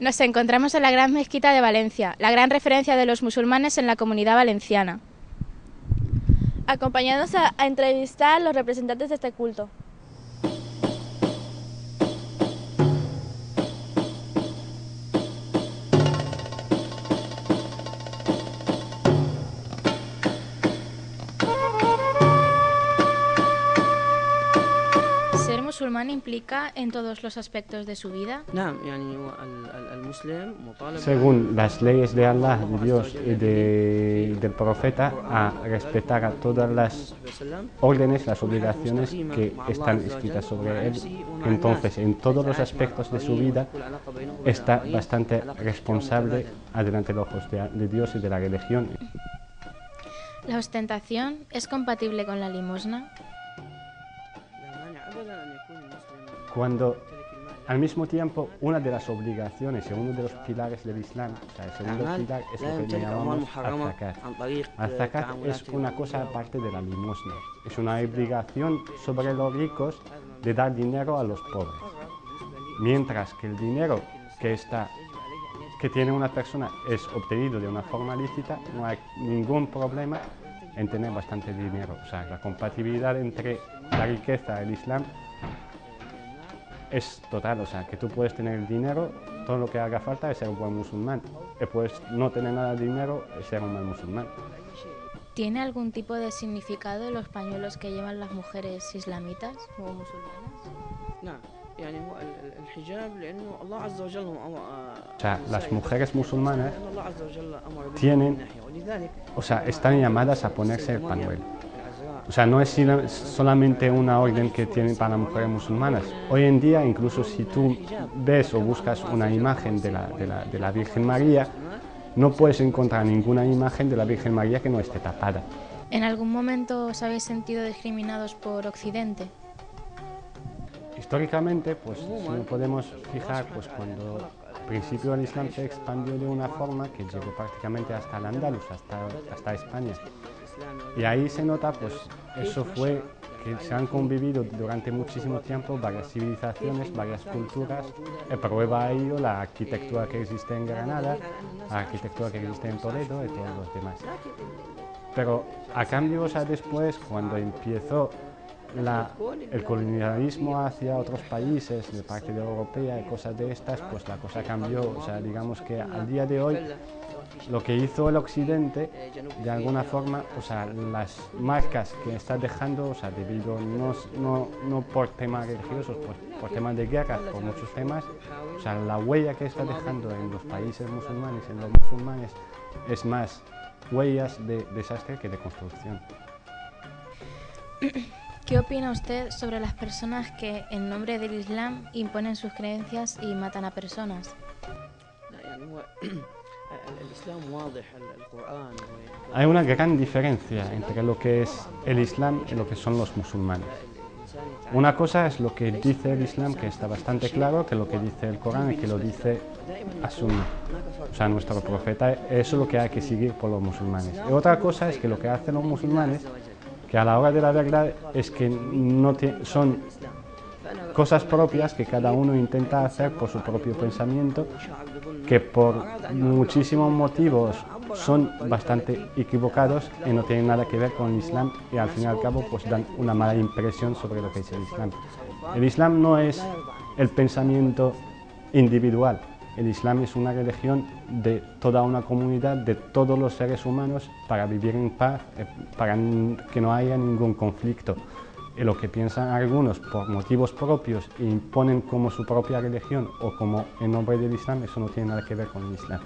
Nos encontramos en la Gran Mezquita de Valencia, la gran referencia de los musulmanes en la Comunidad Valenciana. Acompáñanos a entrevistar a los representantes de este culto. ¿Ser musulmán implica en todos los aspectos de su vida? Según las leyes de Allah, de Dios y del profeta, a respetar a todas las órdenes, las obligaciones que están escritas sobre él. Entonces, en todos los aspectos de su vida, está bastante responsable delante de los ojos de Dios y de la religión. ¿La ostentación es compatible con la limosna? Cuando al mismo tiempo una de las obligaciones y uno de los pilares del Islam, o sea, el segundo pilar es lo que llamamos al-zakat. Al-zakat es una cosa aparte de la limosna, es una obligación sobre los ricos de dar dinero a los pobres, mientras que el dinero que tiene una persona es obtenido de una forma lícita, no hay ningún problema en tener bastante dinero. O sea, la compatibilidad entre la riqueza y el Islam es total, o sea, que tú puedes tener el dinero, todo lo que haga falta es ser un buen musulmán, y puedes no tener nada de dinero y ser un mal musulmán. ¿Tiene algún tipo de significado los pañuelos que llevan las mujeres islamitas o musulmanas? O sea, las mujeres musulmanas están llamadas a ponerse el pañuelo. O sea, no es solamente una orden que tienen para mujeres musulmanas. Hoy en día, incluso si tú ves o buscas una imagen de la Virgen María, no puedes encontrar ninguna imagen de la Virgen María que no esté tapada. ¿En algún momento os habéis sentido discriminados por Occidente? Históricamente, pues si no podemos fijar, pues cuando al principio el Islam se expandió de una forma que llegó prácticamente hasta el Andalus, hasta España. Y ahí se nota, pues eso fue que se han convivido durante muchísimo tiempo varias civilizaciones, varias culturas. Prueba a ello la arquitectura que existe en Granada, la arquitectura que existe en Toledo y todos los demás. Pero a cambio, o sea, después, cuando empezó el colonialismo hacia otros países, de parte de europea y cosas de estas, pues la cosa cambió. O sea, digamos que al día de hoy, lo que hizo el Occidente, de alguna forma, o sea, las marcas que está dejando, o sea, debido no por temas religiosos, pues por temas de guerra, por muchos temas, o sea, la huella que está dejando en los países musulmanes, en los musulmanes, es más huellas de desastre que de construcción. ¿Qué opina usted sobre las personas que, en nombre del Islam, imponen sus creencias y matan a personas? Hay una gran diferencia entre lo que es el Islam y lo que son los musulmanes. Una cosa es lo que dice el Islam, que está bastante claro, que lo que dice el Corán y que lo dice As-Sunnah, o sea, nuestro profeta. Eso es lo que hay que seguir por los musulmanes. Y otra cosa es que lo que hacen los musulmanes, que a la hora de la verdad es que son cosas propias que cada uno intenta hacer por su propio pensamiento, que por muchísimos motivos son bastante equivocados y no tienen nada que ver con el Islam, y al fin y al cabo pues dan una mala impresión sobre lo que es el Islam. El Islam no es el pensamiento individual. El Islam es una religión de toda una comunidad, de todos los seres humanos, para vivir en paz, para que no haya ningún conflicto. Y lo que piensan algunos por motivos propios e imponen como su propia religión o como en nombre del Islam, eso no tiene nada que ver con el Islam.